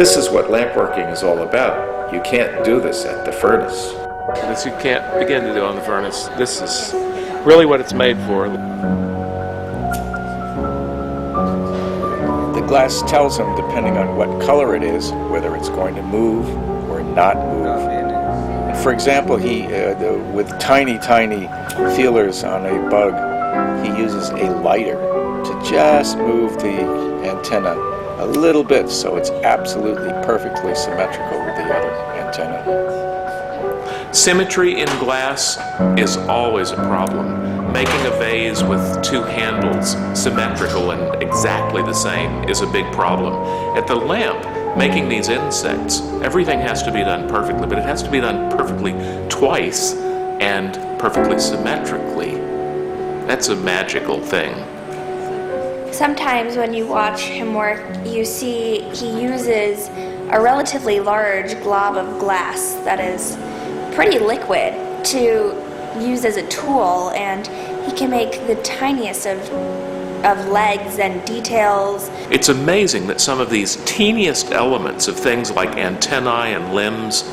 This is what lamp working is all about. You can't do this at the furnace. This you can't begin to do on the furnace. This is really what it's made for. The glass tells him, depending on what color it is, whether it's going to move or not move. And for example, with tiny feelers on a bug, he uses a lighter to just move the antenna a little bit so it's absolutely perfectly symmetrical with the other antenna. Symmetry in glass is always a problem. Making a vase with two handles symmetrical and exactly the same is a big problem. At the lamp, making these insects, everything has to be done perfectly, but it has to be done perfectly twice and perfectly symmetrically. That's a magical thing. Sometimes when you watch him work, you see he uses a relatively large glob of glass that is pretty liquid to use as a tool, and he can make the tiniest of legs and details. It's amazing that some of these teeniest elements of things like antennae and limbs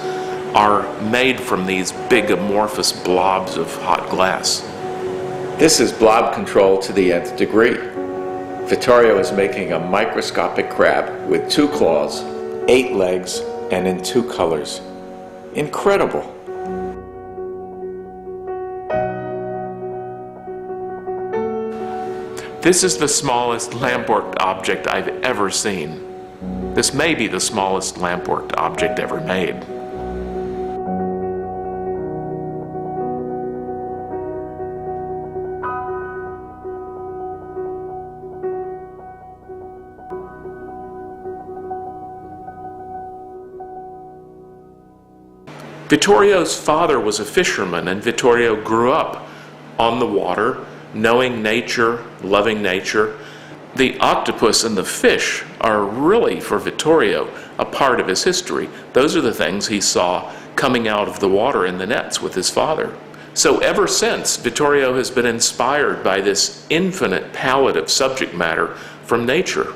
are made from these big amorphous blobs of hot glass. This is blob control to the nth degree. Vittorio is making a microscopic crab with 2 claws, 8 legs, and in 2 colors. Incredible! This is the smallest lamp-worked object I've ever seen. This may be the smallest lamp-worked object ever made. Vittorio's father was a fisherman, and Vittorio grew up on the water, knowing nature, loving nature. The octopus and the fish are really, for Vittorio, a part of his history. Those are the things he saw coming out of the water in the nets with his father. So ever since, Vittorio has been inspired by this infinite palette of subject matter from nature.